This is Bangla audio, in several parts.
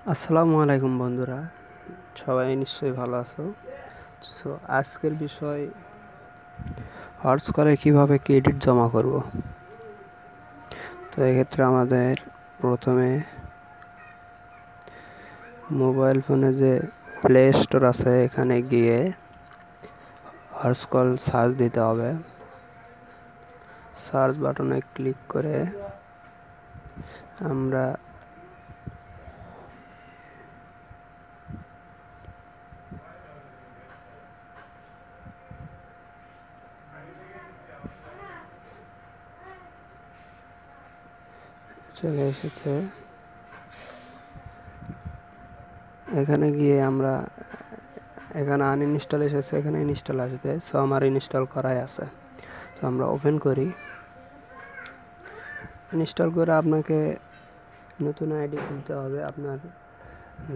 আসসালামু আলাইকুম বন্ধুরা, সবাই নিশ্চয়ই ভালো আছো। সো আজকের বিষয় হটস করে কিভাবে ক্রেডিট জমা করব। তো এক্ষেত্রে আমাদের প্রথমে মোবাইল ফোনে যে প্লে স্টোর আছে এখানে গিয়ে হটস কল সার্চ দিতে হবে। সার্চ বাটনে ক্লিক করে আমরা চলে এসেছে, এখানে গিয়ে আমরা এখানে আনইনস্টল এসেছে, এখানে ইনস্টল আসবে। সো আমার ইনস্টল করাই আছে। তো আমরা ওপেন করি। ইনস্টল করে আপনাকে নতুন আইডি খুলতে হবে, আপনার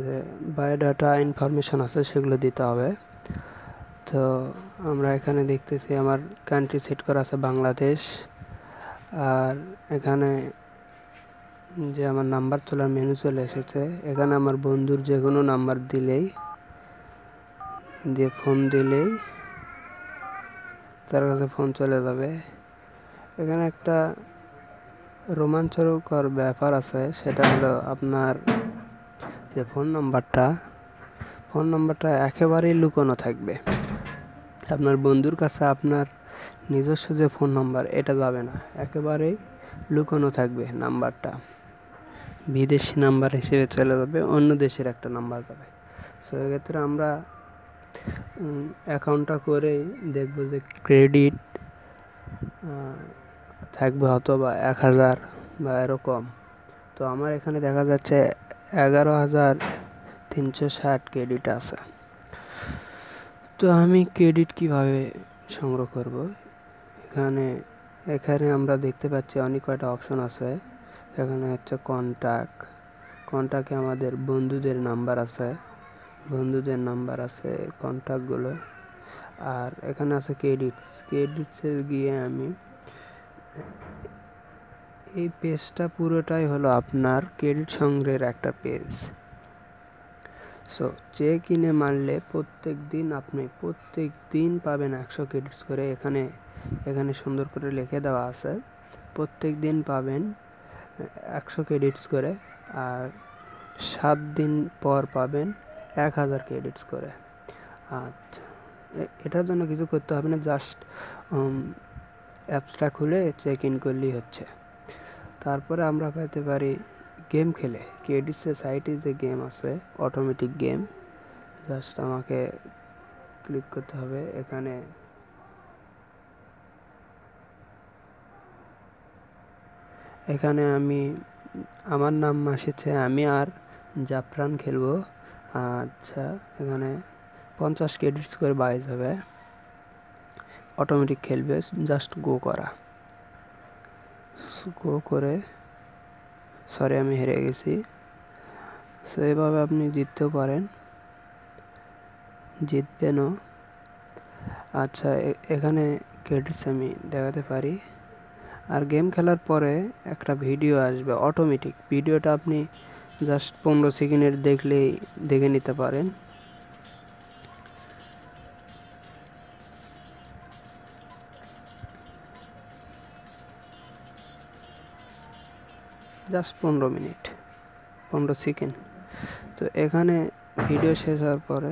যে বায়োডাটা ইনফরমেশান আছে সেগুলো দিতে হবে। তো আমরা এখানে দেখতেছি আমার কান্ট্রি সেট করা আছে বাংলাদেশ, আর এখানে যে আমার নাম্বার তোলার মেনু চলে এসেছে। এখানে আমার বন্ধুর যে কোনো নাম্বার দিয়ে ফোন দিলেই তার কাছে ফোন চলে যাবে। এখানে একটা রোমাঞ্চকর ব্যাপার আছে, সেটা হলো আপনার যে ফোন নাম্বারটা একেবারেই লুকোনো থাকবে। আপনার বন্ধুর কাছে আপনার নিজস্ব যে ফোন নাম্বার এটা যাবে না, একেবারেই লুকোনো থাকবে। নাম্বারটা বিদেশি নাম্বার হিসেবে চলে যাবে, অন্য দেশের একটা নাম্বার যাবে। সো এক্ষেত্রে আমরা অ্যাকাউন্টটা করেই দেখব যে ক্রেডিট থাকবে হয়তো বা 1000 বা এরকম। তো আমার এখানে দেখা যাচ্ছে 11,360 ক্রেডিট আছে। তো আমি ক্রেডিট কিভাবে সংগ্রহ করব? এখানে আমরা দেখতে পাচ্ছি অনেক কয়টা অপশন আছে। এখানে হচ্ছে কন্ট্যাক্টে আমাদের বন্ধুদের নাম্বার আছে কন্ট্যাক্টগুলো। আর এখানে আছে ক্রেডিটসে গিয়ে আমি এই পেজটা পুরোটাই হলো আপনার ক্রেডিট সংগ্রহের একটা পেজ। সো চেক ইনে মারলে প্রত্যেক দিন পাবেন 100 ক্রেডিটস করে। এখানে সুন্দর করে লিখে দেওয়া আছে, প্রত্যেক দিন পাবেন 100 ক্রেডিটস করে, আর 7 দিন পর পাবেন 1000 ক্রেডিটস করে। আচ্ছা, এটার জন্য কিছু করতে হবে না, জাস্ট অ্যাপসটা খুলে চেক ইন করলেই হচ্ছে। তারপরে আমরা পেতে পারি গেম খেলে ক্রেডিটসের সাইটে যে গেম আছে, অটোমেটিক গেম। জাস্ট আমাকে ক্লিক করতে হবে। এখানে আমার নাম এসেছে, আমি আর জাফরান খেলবো। আচ্ছা, এখানে 50 ক্রেডিটস করে বাইজ হবে, অটোমেটিক খেলবে। জাস্ট গো করে সরি আমি হেরে গেছি। সো এভাবে আপনি জিততেও পারেন, জিতবেনও। আচ্ছা, এখানে ক্রেডিটস আমি দেখাতে পারি। আর গেম খেলার পরে একটা ভিডিও আসবে অটোমেটিক, ভিডিওটা আপনি জাস্ট 15 সেকেন্ডের দেখলেই দেখে নিতে পারেন। Just 15 second. তো এখানে ভিডিও শেষ হওয়ার পরে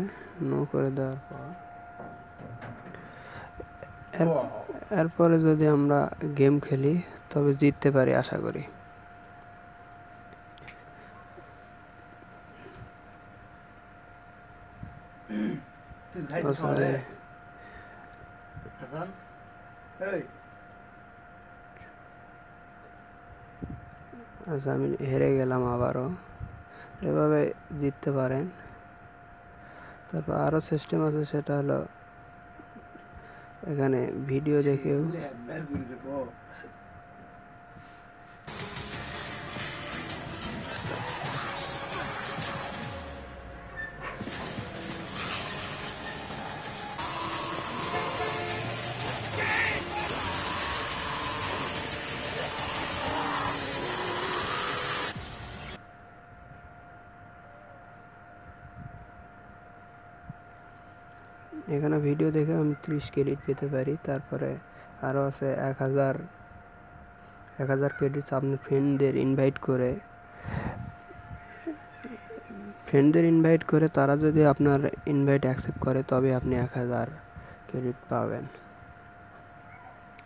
নো করে দেওয়ার পর এরপরে যদি আমরা গেম খেলি তবে জিততে পারি আশা করি। আচ্ছা, আমি হেরে গেলাম আবারও। এভাবে জিততে পারেন। তারপর আরও সিস্টেম আছে, সেটা হলো এখানে ভিডিও দেখেও এখানে ভিডিও দেখে আমি 30 ক্রেডিট পেতে পারি। তারপরে আরও আছে 1000 ক্রেডিটস আপনি ফ্রেন্ডদের ইনভাইট করে তারা যদি আপনার ইনভাইট অ্যাকসেপ্ট করে তবে আপনি 1000 ক্রেডিট পাবেন।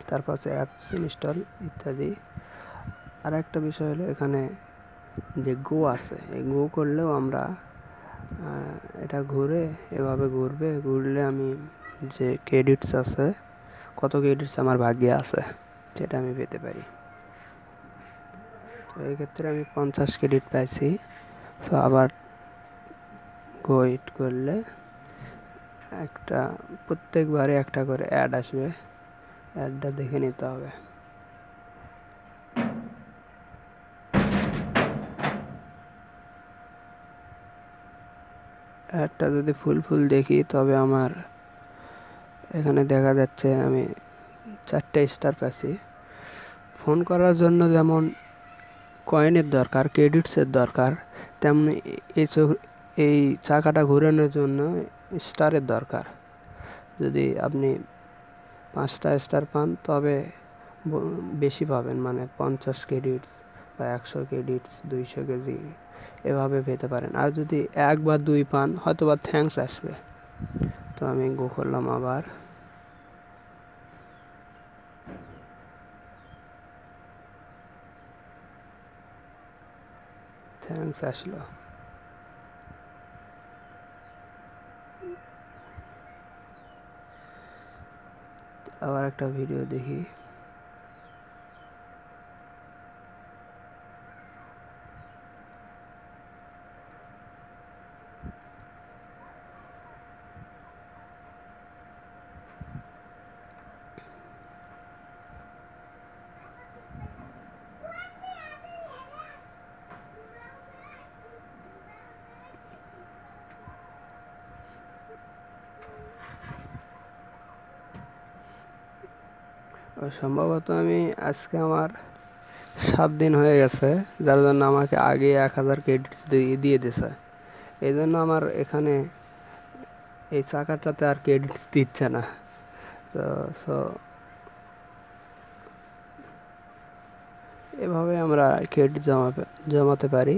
তারপর আছে অ্যাপস ইনস্টল ইত্যাদি। আর একটা বিষয় হলো এখানে যে গো আছে, এই গো করলেও আমরা এটা এভাবে ঘুরলে আমি যে ক্রেডিটস আছে, কত ক্রেডিটস আমার ভাগ্যে আছে সেটা আমি পেতে পারি। তো এই ক্ষেত্রে আমি 50 ক্রেডিট পাইছি। তো আবার গো ইট করলে প্রত্যেকবারে একটা করে অ্যাড আসবে, অ্যাডটা দেখে নিতে হবে। অ্যাডটা যদি ফুল দেখি তবে আমার এখানে দেখা যাচ্ছে আমি 4টে স্টার পাচ্ছি। ফোন করার জন্য যেমন কয়েনের দরকার, ক্রেডিটসের দরকার, তেমনি এই চাকাটা ঘোরানোর জন্য স্টারের দরকার। যদি আপনি 5টা স্টার পান তবে বেশি পাবেন, মানে 50 ক্রেডিটস বা 100 ক্রেডিটস, 200 কেজি এভাবে পেতে পারেন। আর যদি 1 বা 2 পান হয়তো বা থ্যাঙ্কস আসবে। তো আমি গো করলাম, আবার থ্যাঙ্কস আসলো। আবার একটা ভিডিও দেখি। সম্ভবত আমি আজকে আমার 7 দিন হয়ে গেছে, যার জন্য আমাকে আগে 1000 ক্রেডিটস দিয়ে দিছে। এই জন্য আমার এখানে এই চাকাটাতে আর ক্রেডিটস দিচ্ছে না। তো এভাবে আমরা ক্রেডিট জমাতে পারি।